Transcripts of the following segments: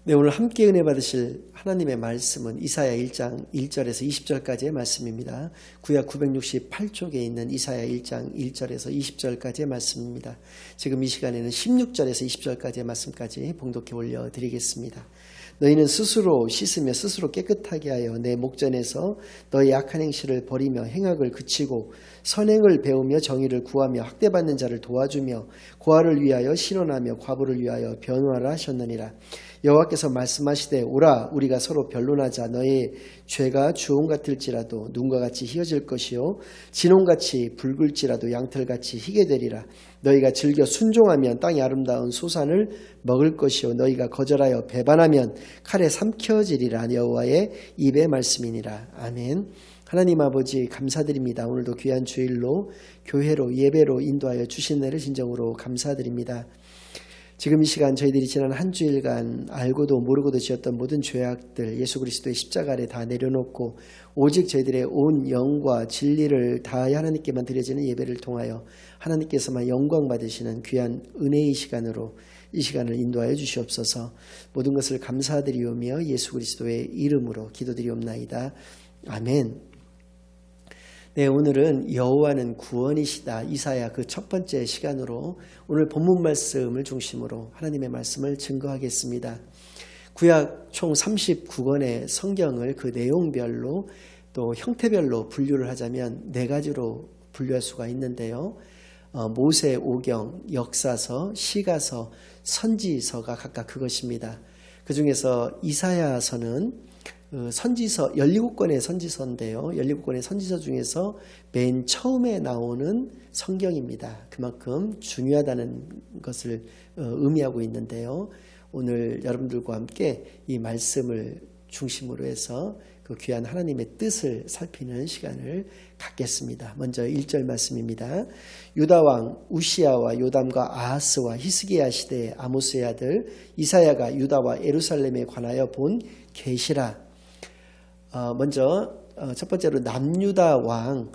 네, 오늘 함께 은혜 받으실 하나님의 말씀은 이사야 1장 1절에서 20절까지의 말씀입니다. 구약 968쪽에 있는 이사야 1장 1절에서 20절까지의 말씀입니다. 지금 이 시간에는 16절에서 20절까지의 말씀까지 봉독해 올려드리겠습니다. 너희는 스스로 씻으며 스스로 깨끗하게 하여 내 목전에서 너희 악한 행실을 버리며 행악을 그치고 선행을 배우며 정의를 구하며 학대받는 자를 도와주며 고아를 위하여 신원하며 과부를 위하여 변호하라 하셨느니라. 여호와께서 말씀하시되 오라 우리가 서로 변론하자. 너의 죄가 주홍 같을지라도 눈과 같이 희어질 것이요 진홍같이 붉을지라도 양털같이 희게 되리라. 너희가 즐겨 순종하면 땅이 아름다운 소산을 먹을 것이요 너희가 거절하여 배반하면 칼에 삼켜지리라. 여호와의 입의 말씀이니라. 아멘. 하나님 아버지 감사드립니다. 오늘도 귀한 주일로 교회로 예배로 인도하여 주신 은혜를 진정으로 감사드립니다. 지금 이 시간 저희들이 지난 한 주일간 알고도 모르고도 지었던 모든 죄악들 예수 그리스도의 십자가 아래 다 내려놓고 오직 저희들의 온 영과 진리를 다하여 하나님께만 드려지는 예배를 통하여 하나님께서만 영광 받으시는 귀한 은혜의 시간으로 이 시간을 인도하여 주시옵소서. 모든 것을 감사드리오며 예수 그리스도의 이름으로 기도드리옵나이다. 아멘. 네, 오늘은 여호와는 구원이시다. 이사야 그 첫 번째 시간으로 오늘 본문 말씀을 중심으로 하나님의 말씀을 증거하겠습니다. 구약 총 39권의 성경을 그 내용별로 또 형태별로 분류를 하자면 네 가지로 분류할 수가 있는데요. 모세 오경, 역사서, 시가서, 선지서가 각각 그것입니다. 그 중에서 이사야서는 선지서 17권의 선지서인데요. 17권의 선지서 중에서 맨 처음에 나오는 성경입니다. 그만큼 중요하다는 것을 의미하고 있는데요. 오늘 여러분들과 함께 이 말씀을 중심으로 해서 그 귀한 하나님의 뜻을 살피는 시간을 갖겠습니다. 먼저 1절 말씀입니다. 유다왕 우시야와 요담과 아하스와 히스기야 시대의 아모스의 아들 이사야가 유다와 예루살렘에 관하여 본 계시라. 먼저 첫 번째로 남유다 왕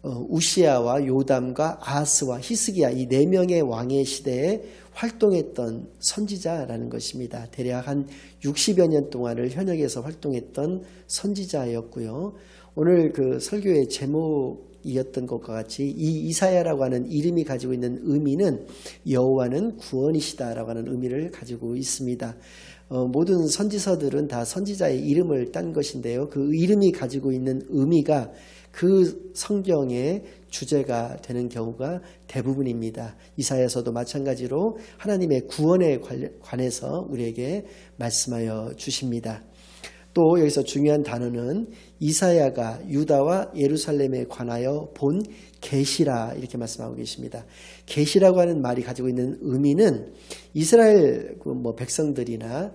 우시야와 요담과 아하스와 히스기야 이 네 명의 왕의 시대에 활동했던 선지자라는 것입니다. 대략 한 60여 년 동안을 현역에서 활동했던 선지자였고요. 오늘 그 설교의 제목이었던 것과 같이 이 이사야라고 하는 이름이 가지고 있는 의미는 여호와는 구원이시다라고 하는 의미를 가지고 있습니다. 모든 선지서들은 다 선지자의 이름을 딴 것인데요. 그 이름이 가지고 있는 의미가 그 성경의 주제가 되는 경우가 대부분입니다. 이사야서도 마찬가지로 하나님의 구원에 관해서 우리에게 말씀하여 주십니다. 또 여기서 중요한 단어는 이사야가 유다와 예루살렘에 관하여 본 계시라 이렇게 말씀하고 계십니다. 계시라고 하는 말이 가지고 있는 의미는 이스라엘 백성들이나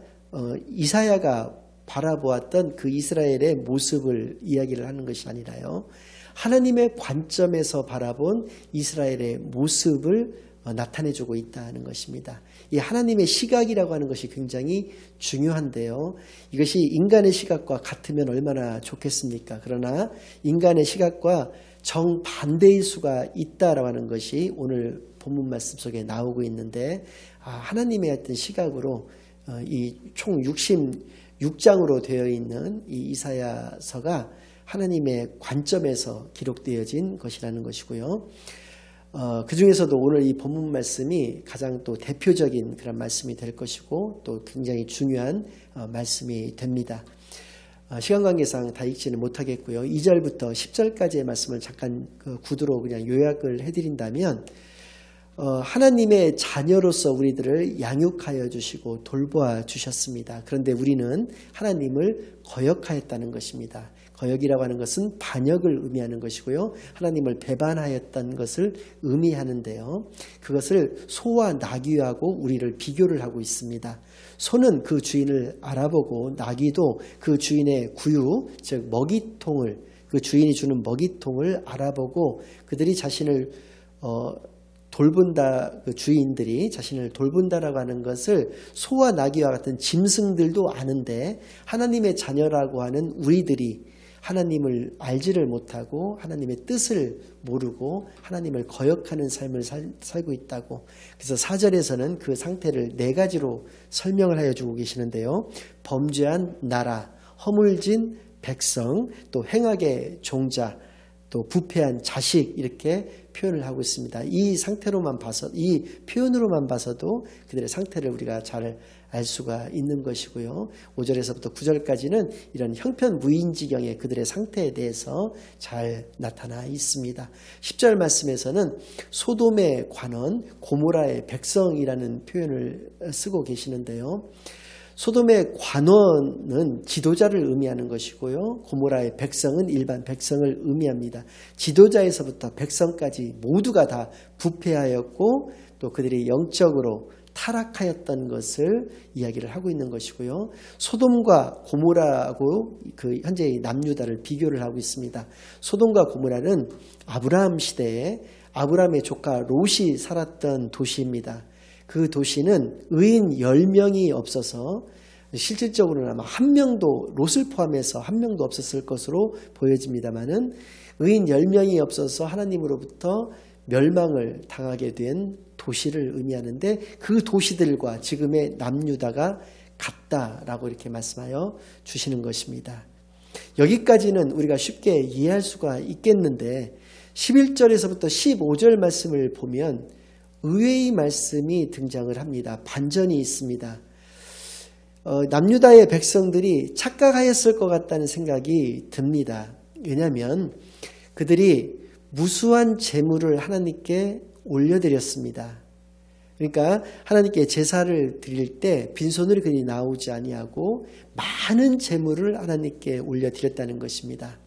이사야가 바라보았던 그 이스라엘의 모습을 이야기를 하는 것이 아니라요. 하나님의 관점에서 바라본 이스라엘의 모습을 나타내주고 있다는 것입니다. 이 하나님의 시각이라고 하는 것이 굉장히 중요한데요. 이것이 인간의 시각과 같으면 얼마나 좋겠습니까? 그러나 인간의 시각과 정반대일 수가 있다라고 하는 것이 오늘 본문 말씀 속에 나오고 있는데 하나님의 어떤 시각으로 이 총 66장으로 되어 있는 이 이사야서가 하나님의 관점에서 기록되어진 것이라는 것이고요. 그 중에서도 오늘 이 본문 말씀이 가장 또 대표적인 그런 말씀이 될 것이고 또 굉장히 중요한 말씀이 됩니다. 시간 관계상 다 읽지는 못하겠고요. 2절부터 10절까지의 말씀을 잠깐 구두로 그냥 요약을 해드린다면 하나님의 자녀로서 우리들을 양육하여 주시고 돌보아 주셨습니다. 그런데 우리는 하나님을 거역하였다는 것입니다. 거역이라고 하는 것은 반역을 의미하는 것이고요. 하나님을 배반하였다는 것을 의미하는데요. 그것을 소와 나귀하고 우리를 비교를 하고 있습니다. 소는 그 주인을 알아보고 나귀도 그 주인의 구유, 즉 먹이통을 그 주인이 주는 먹이통을 알아보고 그들이 자신을 돌본다, 그 주인들이 자신을 돌본다라고 하는 것을 소와 나귀와 같은 짐승들도 아는데 하나님의 자녀라고 하는 우리들이 하나님을 알지를 못하고 하나님의 뜻을 모르고 하나님을 거역하는 삶을 살고 있다고. 그래서 4절에서는 그 상태를 4가지로 설명을 하여 주고 계시는데요. 범죄한 나라, 허물진 백성, 또 행악의 종자, 또 부패한 자식, 이렇게 표현을 하고 있습니다. 이 상태로만 봐서, 이 표현으로만 봐서도 그들의 상태를 우리가 잘 알 수가 있는 것이고요. 5절에서부터 9절까지는 이런 형편무인지경의 그들의 상태에 대해서 잘 나타나 있습니다. 10절 말씀에서는 소돔의 관원, 고모라의 백성이라는 표현을 쓰고 계시는데요. 소돔의 관원은 지도자를 의미하는 것이고요. 고모라의 백성은 일반 백성을 의미합니다. 지도자에서부터 백성까지 모두가 다 부패하였고 또 그들이 영적으로 타락하였던 것을 이야기를 하고 있는 것이고요. 소돔과 고모라하고 그 현재의 남유다를 비교를 하고 있습니다. 소돔과 고모라는 아브라함 시대에 아브라함의 조카 롯이 살았던 도시입니다. 그 도시는 의인 10명이 없어서 실질적으로는 아마 한 명도, 롯을 포함해서 한 명도 없었을 것으로 보여집니다만은 의인 10명이 없어서 하나님으로부터 멸망을 당하게 된 도시를 의미하는데 그 도시들과 지금의 남유다가 같다라고 이렇게 말씀하여 주시는 것입니다. 여기까지는 우리가 쉽게 이해할 수가 있겠는데 11절에서부터 15절 말씀을 보면 의외의 말씀이 등장을 합니다. 반전이 있습니다. 남유다의 백성들이 착각하였을 것 같다는 생각이 듭니다. 왜냐하면 그들이 무수한 제물을 하나님께 올려드렸습니다. 그러니까 하나님께 제사를 드릴 때 빈손으로 그들이 나오지 아니하고 많은 제물을 하나님께 올려드렸다는 것입니다.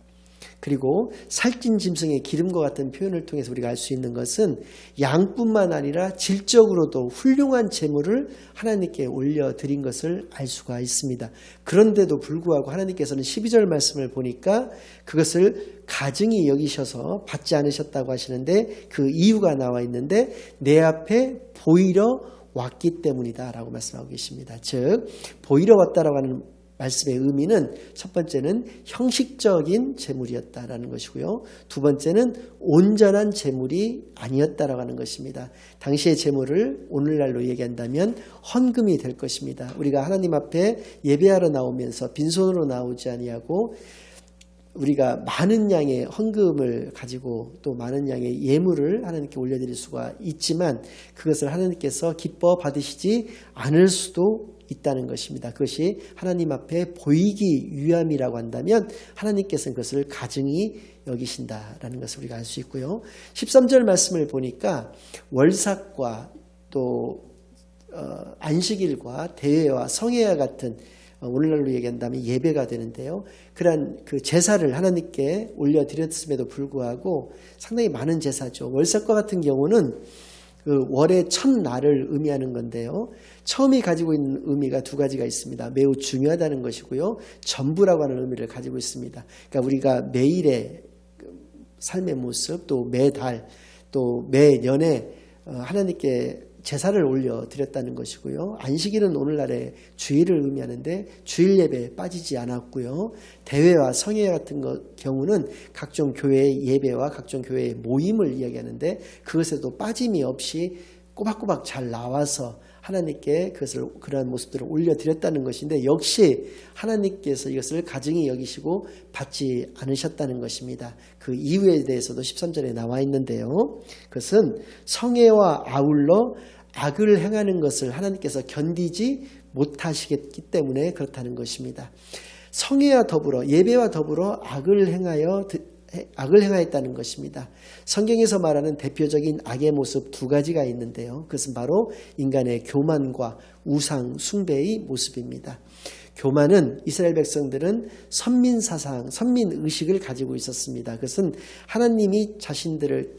그리고 살찐 짐승의 기름과 같은 표현을 통해서 우리가 알 수 있는 것은 양뿐만 아니라 질적으로도 훌륭한 제물을 하나님께 올려드린 것을 알 수가 있습니다. 그런데도 불구하고 하나님께서는 12절 말씀을 보니까 그것을 가증히 여기셔서 받지 않으셨다고 하시는데 그 이유가 나와 있는데 내 앞에 보이러 왔기 때문이다 라고 말씀하고 계십니다. 즉 보이러 왔다라고 하는 말씀의 의미는 첫 번째는 형식적인 제물이었다라는 것이고요. 두 번째는 온전한 제물이 아니었다라고 하는 것입니다. 당시의 제물을 오늘날로 얘기한다면 헌금이 될 것입니다. 우리가 하나님 앞에 예배하러 나오면서 빈손으로 나오지 아니하고 우리가 많은 양의 헌금을 가지고 또 많은 양의 예물을 하나님께 올려드릴 수가 있지만 그것을 하나님께서 기뻐 받으시지 않을 수도 있다는 것입니다. 그것이 하나님 앞에 보이기 위함이라고 한다면 하나님께서는 그것을 가증히 여기신다라는 것을 우리가 알 수 있고요. 13절 말씀을 보니까 월삭과 또 안식일과 대회와 성회와 같은 오늘날로 얘기한다면 예배가 되는데요. 그러한 그 제사를 하나님께 올려드렸음에도 불구하고 상당히 많은 제사죠. 월삭과 같은 경우는 그 월의 첫날을 의미하는 건데요. 처음이 가지고 있는 의미가 두 가지가 있습니다. 매우 중요하다는 것이고요. 전부라고 하는 의미를 가지고 있습니다. 그러니까 우리가 매일의 삶의 모습 또 매달 또 매년에 하나님께 제사를 올려드렸다는 것이고요. 안식일은 오늘날의 주일을 의미하는데 주일 예배에 빠지지 않았고요. 대회와 성회 같은 경우는 각종 교회의 예배와 각종 교회의 모임을 이야기하는데 그것에도 빠짐이 없이 꼬박꼬박 잘 나와서 하나님께 그것을 그러한 모습들을 올려드렸다는 것인데 역시 하나님께서 이것을 가증히 여기시고 받지 않으셨다는 것입니다. 그 이유에 대해서도 13절에 나와 있는데요. 그것은 성애와 아울러 악을 행하는 것을 하나님께서 견디지 못하시기 때문에 그렇다는 것입니다. 성애와 더불어 예배와 더불어 악을 행하였다는 것입니다. 성경에서 말하는 대표적인 악의 모습 두 가지가 있는데요. 그것은 바로 인간의 교만과 우상 숭배의 모습입니다. 교만은 이스라엘 백성들은 선민사상, 선민의식을 가지고 있었습니다. 그것은 하나님이 자신들을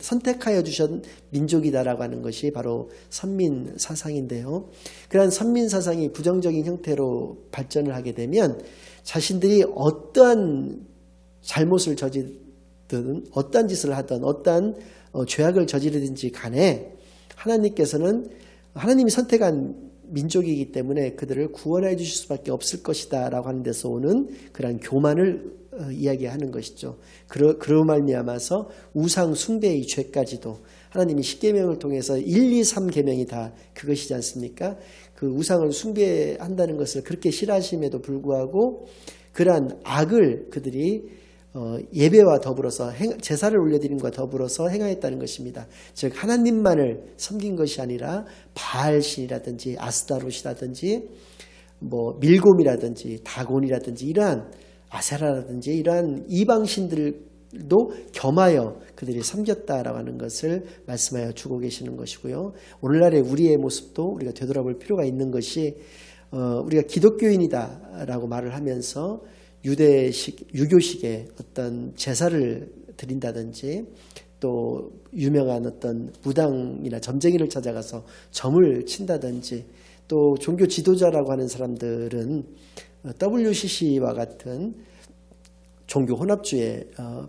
선택하여 주신 민족이다라고 하는 것이 바로 선민사상인데요. 그러한 선민사상이 부정적인 형태로 발전을 하게 되면 자신들이 어떠한 잘못을 저지르든 어떠한 짓을 하든 어떠한 죄악을 저지르든지 간에 하나님께서는 하나님이 선택한 민족이기 때문에 그들을 구원해 주실 수밖에 없을 것이다 라고 하는 데서 오는 그런 교만을 이야기하는 것이죠. 그로 말미암아서 우상 숭배의 죄까지도 하나님이 십계명을 통해서 1, 2, 3계명이 다 그것이지 않습니까? 그 우상을 숭배한다는 것을 그렇게 싫어하심에도 불구하고 그러한 악을 그들이 예배와 더불어서 제사를 올려드림과 더불어서 행하였다는 것입니다. 즉 하나님만을 섬긴 것이 아니라 바알신이라든지 아스타롯이라든지 뭐 밀곰이라든지 다곤이라든지 이러한 아세라라든지 이러한 이방신들도 겸하여 그들이 섬겼다라고 하는 것을 말씀하여 주고 계시는 것이고요. 오늘날의 우리의 모습도 우리가 되돌아볼 필요가 있는 것이 우리가 기독교인이다라고 말을 하면서 유교식의 어떤 제사를 드린다든지 또 유명한 어떤 무당이나 점쟁이를 찾아가서 점을 친다든지 또 종교 지도자라고 하는 사람들은 WCC와 같은 종교 혼합주의에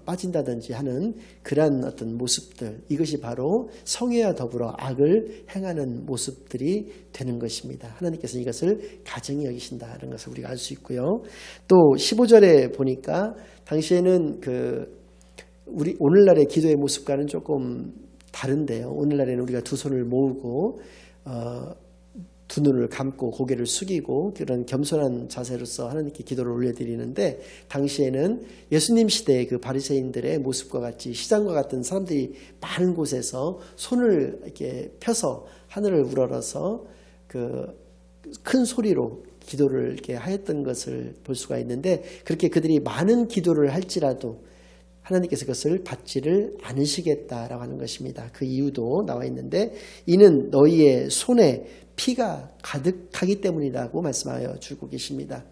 빠진다든지 하는 그러한 어떤 모습들, 이것이 바로 성회와 더불어 악을 행하는 모습들이 되는 것입니다. 하나님께서 이것을 가증히 여기신다는 것을 우리가 알 수 있고요. 또 15절에 보니까 당시에는 우리 오늘날의 기도의 모습과는 조금 다른데요. 오늘날에는 우리가 두 손을 모으고 두 눈을 감고 고개를 숙이고 그런 겸손한 자세로서 하나님께 기도를 올려드리는데, 당시에는 예수님 시대의 그 바리새인들의 모습과 같이 시장과 같은 사람들이 많은 곳에서 손을 이렇게 펴서 하늘을 우러러서 큰 소리로 기도를 이렇게 하였던 것을 볼 수가 있는데, 그렇게 그들이 많은 기도를 할지라도 하나님께서 그것을 받지를 않으시겠다라고 하는 것입니다. 그 이유도 나와 있는데, 이는 너희의 손에 피가 가득하기 때문이라고 말씀하여 주고 계십니다.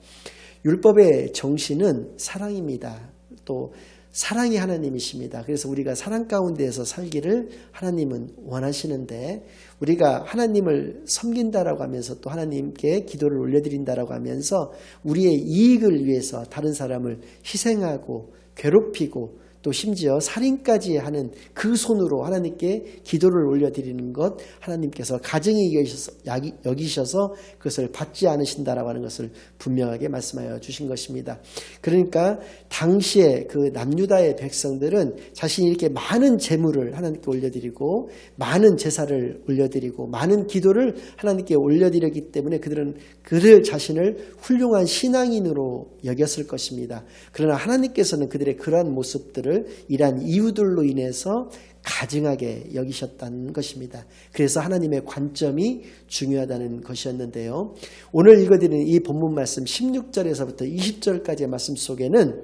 율법의 정신은 사랑입니다. 또 사랑이 하나님이십니다. 그래서 우리가 사랑 가운데에서 살기를 하나님은 원하시는데, 우리가 하나님을 섬긴다라고 하면서 또 하나님께 기도를 올려드린다라고 하면서 우리의 이익을 위해서 다른 사람을 희생하고 괴롭히고 또 심지어 살인까지 하는 그 손으로 하나님께 기도를 올려드리는 것, 하나님께서 가증히 여기셔서 그것을 받지 않으신다라고 하는 것을 분명하게 말씀하여 주신 것입니다. 그러니까 당시에 그 남유다의 백성들은 자신이 이렇게 많은 제물을 하나님께 올려드리고 많은 제사를 올려드리고 많은 기도를 하나님께 올려드렸기 때문에 그들은 그들 자신을 훌륭한 신앙인으로 여겼을 것입니다. 그러나 하나님께서는 그들의 그러한 모습들을 이러한 이유들로 인해서 가증하게 여기셨다는 것입니다. 그래서 하나님의 관점이 중요하다는 것이었는데요. 오늘 읽어드리는 이 본문 말씀 16절에서부터 20절까지의 말씀 속에는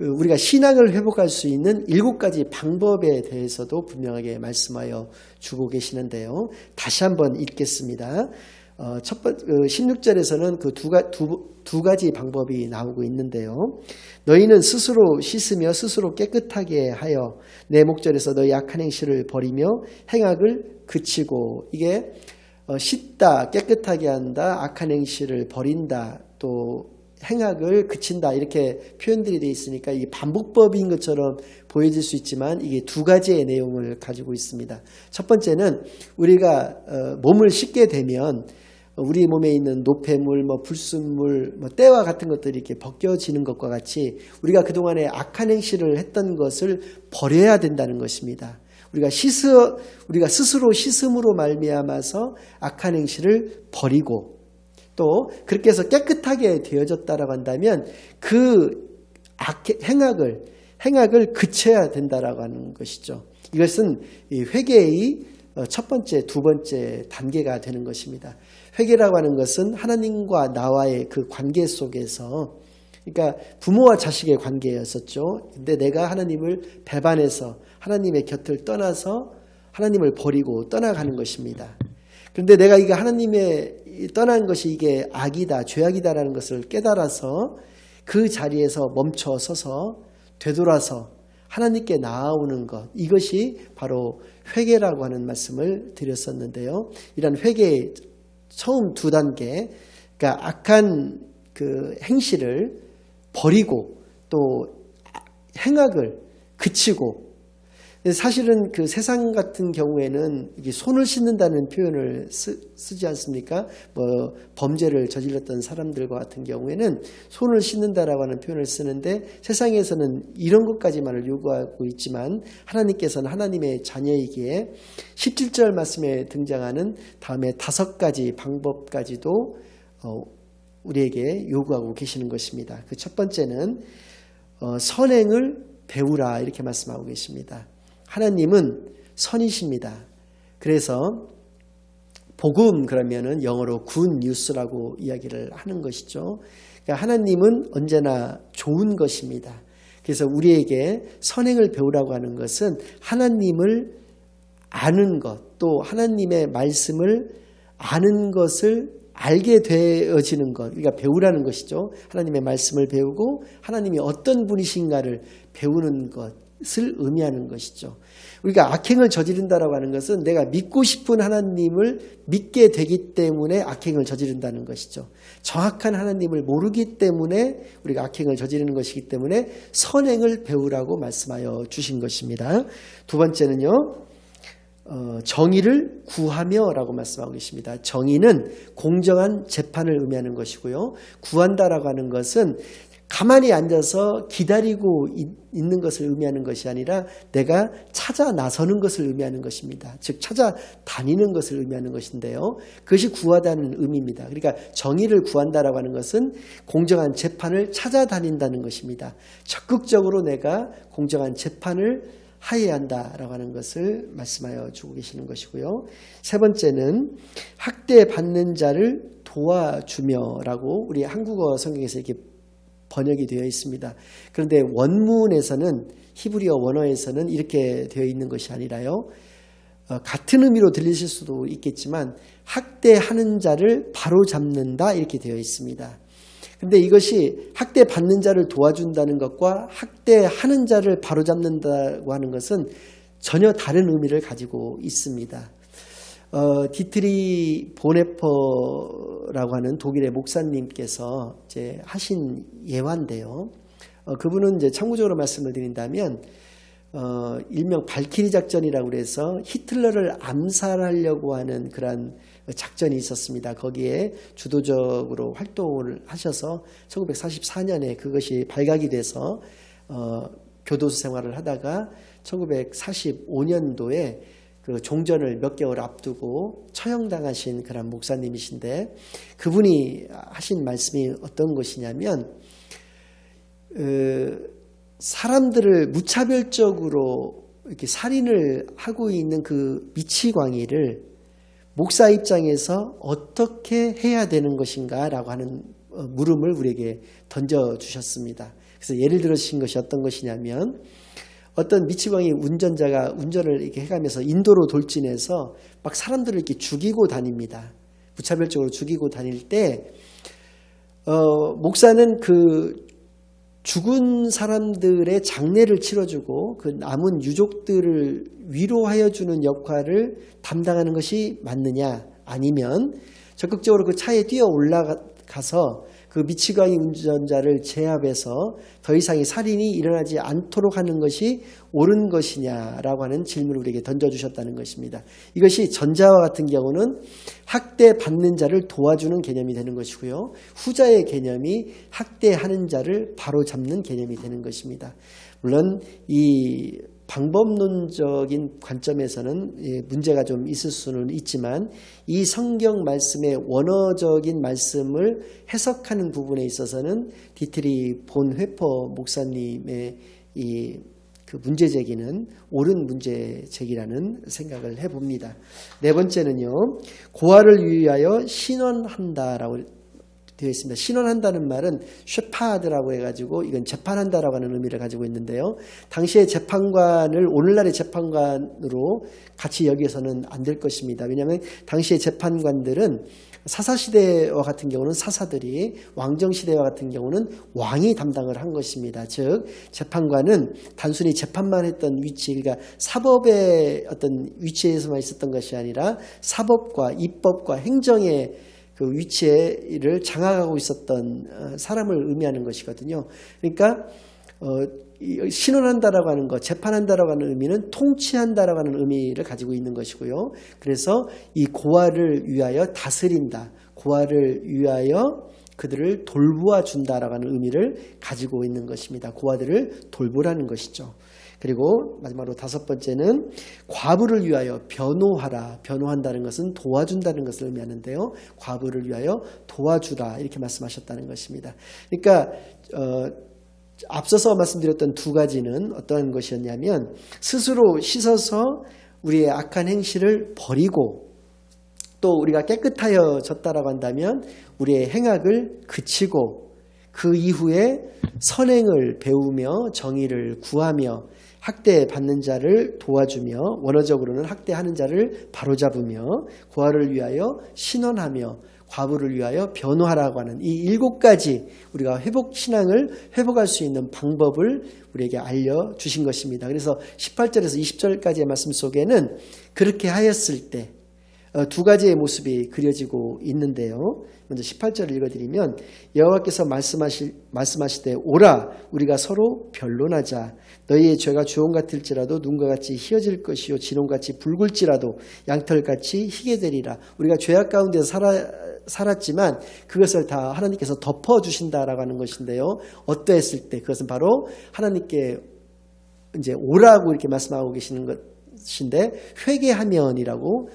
우리가 신앙을 회복할 수 있는 7가지 방법에 대해서도 분명하게 말씀하여 주고 계시는데요. 다시 한번 읽겠습니다. 16절에서는 그 두 가지 방법이 나오고 있는데요. 너희는 스스로 씻으며 스스로 깨끗하게 하여 내 목전에서 너희 악한 행실을 버리며 행악을 그치고, 이게 씻다, 깨끗하게 한다, 악한 행실을 버린다, 또 행악을 그친다, 이렇게 표현들이 되어 있으니까 이게 반복법인 것처럼 보여질 수 있지만 이게 두 가지의 내용을 가지고 있습니다. 첫 번째는 우리가 몸을 씻게 되면 우리 몸에 있는 노폐물, 불순물, 때와 같은 것들이 이렇게 벗겨지는 것과 같이 우리가 그동안에 악한 행실을 했던 것을 버려야 된다는 것입니다. 우리가 스스로 씻음으로 말미암아서 악한 행실을 버리고, 또 그렇게 해서 깨끗하게 되어졌다라고 한다면 그 행악을 그쳐야 된다라고 하는 것이죠. 이것은 회개의 첫 번째, 두 번째 단계가 되는 것입니다. 회개라고 하는 것은 하나님과 나와의 그 관계 속에서, 그러니까 부모와 자식의 관계였었죠. 근데 내가 하나님을 배반해서 하나님의 곁을 떠나서 하나님을 버리고 떠나가는 것입니다. 그런데 내가 이게 하나님의 떠난 것이 이게 악이다, 죄악이다라는 것을 깨달아서 그 자리에서 멈춰 서서 되돌아서 하나님께 나아오는 것, 이것이 바로 회개라고 하는 말씀을 드렸었는데요. 이런 회개의 처음 두 단계, 그러니까 악한 그 행실을 버리고 또 행악을 그치고, 사실은 그 세상 같은 경우에는 이게 손을 씻는다는 표현을 쓰지 않습니까? 뭐 범죄를 저질렀던 사람들과 같은 경우에는 손을 씻는다라고 하는 표현을 쓰는데 세상에서는 이런 것까지만을 요구하고 있지만 하나님께서는 하나님의 자녀이기에 17절 말씀에 등장하는 다음에 5가지 방법까지도 우리에게 요구하고 계시는 것입니다. 그 첫 번째는 선행을 배우라 이렇게 말씀하고 계십니다. 하나님은 선이십니다. 그래서 복음 그러면은 영어로 good news라고 이야기를 하는 것이죠. 그러니까 하나님은 언제나 좋은 것입니다. 그래서 우리에게 선행을 배우라고 하는 것은 하나님을 아는 것, 또 하나님의 말씀을 아는 것을 알게 되어지는 것, 우리가 배우라는 것이죠. 하나님의 말씀을 배우고 하나님이 어떤 분이신가를 배우는 것을 의미하는 것이죠. 우리가 악행을 저지른다라고 하는 것은 내가 믿고 싶은 하나님을 믿게 되기 때문에 악행을 저지른다는 것이죠. 정확한 하나님을 모르기 때문에 우리가 악행을 저지르는 것이기 때문에 선행을 배우라고 말씀하여 주신 것입니다. 두 번째는요, 정의를 구하며라고 말씀하고 계십니다. 정의는 공정한 재판을 의미하는 것이고요. 구한다라고 하는 것은 가만히 앉아서 기다리고 있는 것을 의미하는 것이 아니라 내가 찾아 나서는 것을 의미하는 것입니다. 즉 찾아다니는 것을 의미하는 것인데요. 그것이 구하다는 의미입니다. 그러니까 정의를 구한다라고 하는 것은 공정한 재판을 찾아다닌다는 것입니다. 적극적으로 내가 공정한 재판을 하여야 한다라고 하는 것을 말씀하여 주고 계시는 것이고요. 세 번째는 학대받는 자를 도와주며라고 우리 한국어 성경에서 이렇게 번역이 되어 있습니다. 그런데 원문에서는 히브리어 원어에서는 이렇게 되어 있는 것이 아니라요. 같은 의미로 들리실 수도 있겠지만 학대하는 자를 바로잡는다 이렇게 되어 있습니다. 그런데 이것이 학대받는 자를 도와준다는 것과 학대하는 자를 바로잡는다고 하는 것은 전혀 다른 의미를 가지고 있습니다. 디트리 보네퍼라고 하는 독일의 목사님께서 이제 하신 예화인데요. 그분은 이제 참고적으로 말씀을 드린다면, 일명 발키리 작전이라고 그래서 히틀러를 암살하려고 하는 그러한 작전이 있었습니다. 거기에 주도적으로 활동을 하셔서 1944년에 그것이 발각이 돼서 교도소 생활을 하다가 1945년도에 그 종전을 몇 개월 앞두고 처형당하신 그런 목사님이신데 그분이 하신 말씀이 어떤 것이냐면 사람들을 무차별적으로 이렇게 살인을 하고 있는 그 미치광이를 목사 입장에서 어떻게 해야 되는 것인가라고 하는 물음을 우리에게 던져주셨습니다. 그래서 예를 들으신 것이 어떤 것이냐면 어떤 미치광이 운전자가 운전을 이렇게 해가면서 인도로 돌진해서 막 사람들을 이렇게 죽이고 다닙니다. 무차별적으로 죽이고 다닐 때 목사는 그 죽은 사람들의 장례를 치러주고 그 남은 유족들을 위로하여 주는 역할을 담당하는 것이 맞느냐, 아니면 적극적으로 그 차에 뛰어 올라가서 그 미치광이 운전자를 제압해서 더 이상의 살인이 일어나지 않도록 하는 것이 옳은 것이냐라고 하는 질문을 우리에게 던져주셨다는 것입니다. 이것이 전자와 같은 경우는 학대받는 자를 도와주는 개념이 되는 것이고요. 후자의 개념이 학대하는 자를 바로잡는 개념이 되는 것입니다. 물론 이 방법론적인 관점에서는 문제가 좀 있을 수는 있지만 이 성경 말씀의 원어적인 말씀을 해석하는 부분에 있어서는 디트리 본 회퍼 목사님의 이 그 문제 제기는 옳은 문제 제기라는 생각을 해봅니다. 네 번째는요, 고아를 위하여 신원한다라고 되어 있습니다. 신원한다는 말은 쉐파드라고 해가지고 이건 재판한다라고 하는 의미를 가지고 있는데요. 당시의 재판관을 오늘날의 재판관으로 같이 여기서는 안 될 것입니다. 왜냐하면 당시의 재판관들은 사사시대와 같은 경우는 사사들이, 왕정시대와 같은 경우는 왕이 담당을 한 것입니다. 즉 재판관은 단순히 재판만 했던 위치, 그러니까 사법의 어떤 위치에서만 있었던 것이 아니라 사법과 입법과 행정의 그 위치를 장악하고 있었던 사람을 의미하는 것이거든요. 그러니까 신원한다라고 하는 것, 재판한다라고 하는 의미는 통치한다라고 하는 의미를 가지고 있는 것이고요. 그래서 이 고아를 위하여 다스린다, 고아를 위하여 그들을 돌보아 준다라고 하는 의미를 가지고 있는 것입니다. 고아들을 돌보라는 것이죠. 그리고 마지막으로 5번째는 과부를 위하여 변호하라. 변호한다는 것은 도와준다는 것을 의미하는데요. 과부를 위하여 도와주라 이렇게 말씀하셨다는 것입니다. 그러니까 앞서서 말씀드렸던 두 가지는 어떠한 것이었냐면 스스로 씻어서 우리의 악한 행실을 버리고 또 우리가 깨끗하여졌다라고 한다면 우리의 행악을 그치고 그 이후에 선행을 배우며 정의를 구하며 학대받는 자를 도와주며 원어적으로는 학대하는 자를 바로잡으며 고아를 위하여 신원하며 과부를 위하여 변호하라고 하는 이 7가지 우리가 신앙을 회복할 수 있는 방법을 우리에게 알려주신 것입니다. 그래서 18절에서 20절까지의 말씀 속에는 그렇게 하였을 때 두 가지의 모습이 그려지고 있는데요. 먼저 18절을 읽어드리면 여호와께서 말씀하시되 오라 우리가 서로 변론하자. 너희의 죄가 주홍 같을지라도 눈과 같이 희어질 것이요 진홍같이 붉을지라도 양털같이 희게 되리라. 우리가 죄악 가운데서 살았지만 그것을 다 하나님께서 덮어주신다라고 하는 것인데요. 어떠했을 때 그것은 바로 하나님께 이제 오라고 이렇게 말씀하고 계시는 것인데 회개하면이라고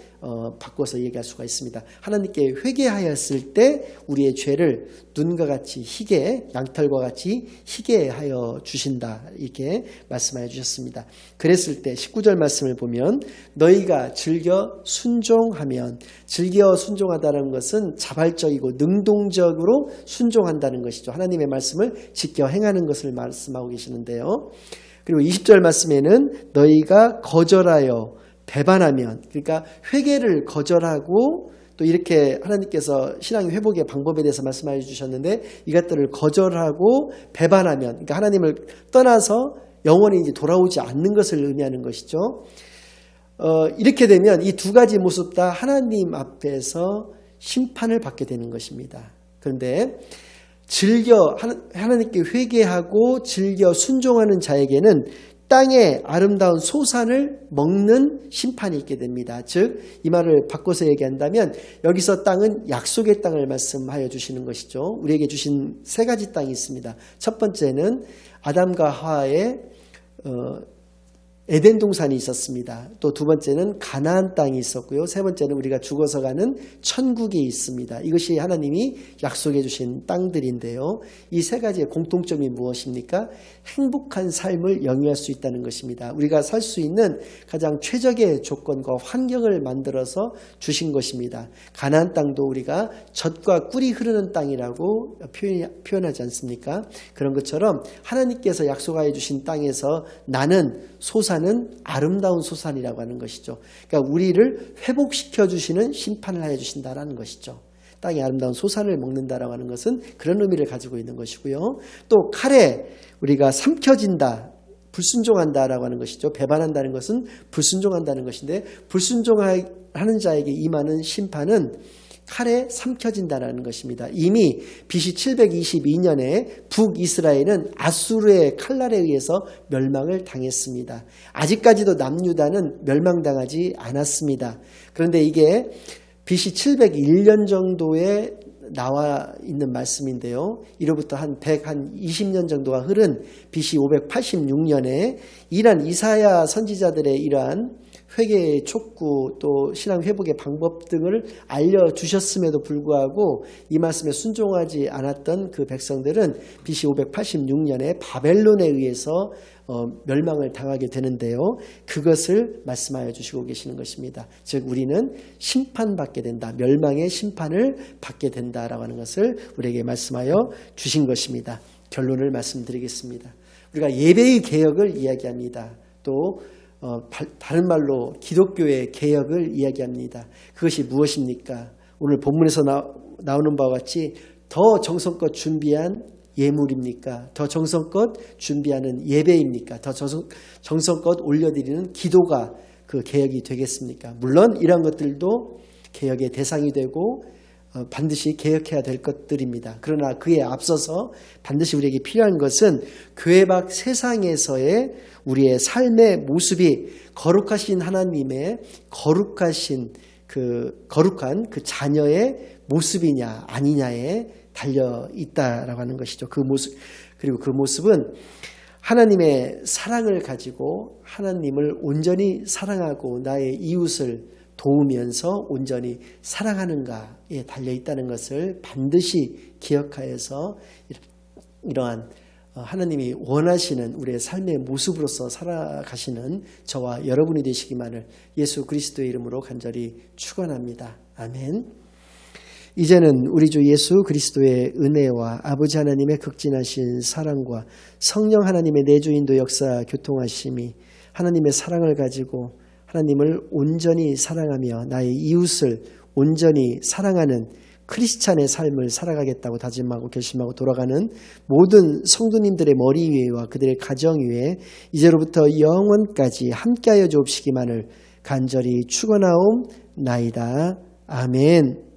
바꿔서 얘기할 수가 있습니다. 하나님께 회개하였을 때 우리의 죄를 눈과 같이 희게 양털과 같이 희게 하여 주신다 이렇게 말씀하여 주셨습니다. 그랬을 때 19절 말씀을 보면 너희가 즐겨 순종하면 즐겨 순종하다는 것은 자발적이고 능동적으로 순종한다는 것이죠. 하나님의 말씀을 지켜 행하는 것을 말씀하고 계시는데요. 그리고 20절 말씀에는 너희가 거절하여 배반하면 그러니까 회개를 거절하고 또 이렇게 하나님께서 신앙의 회복의 방법에 대해서 말씀해 주셨는데 이것들을 거절하고 배반하면 그러니까 하나님을 떠나서 영원히 이제 돌아오지 않는 것을 의미하는 것이죠. 이렇게 되면 이 두 가지 모습 다 하나님 앞에서 심판을 받게 되는 것입니다. 그런데 즐겨 하나님께 회개하고 즐겨 순종하는 자에게는 땅의 아름다운 소산을 먹는 심판이 있게 됩니다. 즉 이 말을 바꿔서 얘기한다면 여기서 땅은 약속의 땅을 말씀하여 주시는 것이죠. 우리에게 주신 3가지 땅이 있습니다. 첫 번째는 아담과 하와의 에덴 동산이 있었습니다. 또 두 번째는 가나안 땅이 있었고요. 세 번째는 우리가 죽어서 가는 천국이 있습니다. 이것이 하나님이 약속해 주신 땅들인데요. 이 3가지의 공통점이 무엇입니까? 행복한 삶을 영위할 수 있다는 것입니다. 우리가 살 수 있는 가장 최적의 조건과 환경을 만들어서 주신 것입니다. 가나안 땅도 우리가 젖과 꿀이 흐르는 땅이라고 표현하지 않습니까? 그런 것처럼 하나님께서 약속하여 주신 땅에서 나는 소산은 아름다운 소산이라고 하는 것이죠. 그러니까 우리를 회복시켜 주시는 심판을 하여 주신다라는 것이죠. 땅의 아름다운 소산을 먹는다라고 하는 것은 그런 의미를 가지고 있는 것이고요. 또 칼에 우리가 삼켜진다, 불순종한다라고 하는 것이죠. 배반한다는 것은 불순종한다는 것인데 불순종하는 자에게 임하는 심판은 칼에 삼켜진다는 것입니다. 이미 BC 722년에 북이스라엘은 아수르의 칼날에 의해서 멸망을 당했습니다. 아직까지도 남유다는 멸망당하지 않았습니다. 그런데 이게 BC 701년 정도에 나와 있는 말씀인데요. 이로부터 한 120년 정도가 흐른 BC 586년에 이러한 이사야 선지자들의 이러한 회개의 촉구 또 신앙 회복의 방법 등을 알려주셨음에도 불구하고 이 말씀에 순종하지 않았던 그 백성들은 BC 586년에 바벨론에 의해서 멸망을 당하게 되는데요. 그것을 말씀하여 주시고 계시는 것입니다. 즉 우리는 심판받게 된다. 멸망의 심판을 받게 된다라고 하는 것을 우리에게 말씀하여 주신 것입니다. 결론을 말씀드리겠습니다. 우리가 예배의 개혁을 이야기합니다. 또 다른 말로 기독교의 개혁을 이야기합니다. 그것이 무엇입니까? 오늘 본문에서 나오는 바와 같이 더 정성껏 준비한 예물입니까? 더 정성껏 준비하는 예배입니까? 더 정성껏 올려드리는 기도가 그 개혁이 되겠습니까? 물론 이러한 것들도 개혁의 대상이 되고 반드시 개혁해야 될 것들입니다. 그러나 그에 앞서서 반드시 우리에게 필요한 것은 교회 밖 세상에서의 우리의 삶의 모습이 거룩하신 하나님의 거룩한 그 자녀의 모습이냐 아니냐에 달려 있다라고 하는 것이죠. 그 모습, 그리고 그 모습은 하나님의 사랑을 가지고 하나님을 온전히 사랑하고 나의 이웃을 도우면서 온전히 사랑하는가에 달려 있다는 것을 반드시 기억하여서 이러한 하나님이 원하시는 우리의 삶의 모습으로서 살아가시는 저와 여러분이 되시기만을 예수 그리스도의 이름으로 간절히 축원합니다. 아멘. 이제는 우리 주 예수 그리스도의 은혜와 아버지 하나님의 극진하신 사랑과 성령 하나님의 내주인도 역사 교통하심이 하나님의 사랑을 가지고 하나님을 온전히 사랑하며 나의 이웃을 온전히 사랑하는 크리스찬의 삶을 살아가겠다고 다짐하고 결심하고 돌아가는 모든 성도님들의 머리 위에와 그들의 가정 위에 이제로부터 영원까지 함께하여 주옵시기만을 간절히 축원하옵나이다. 아멘.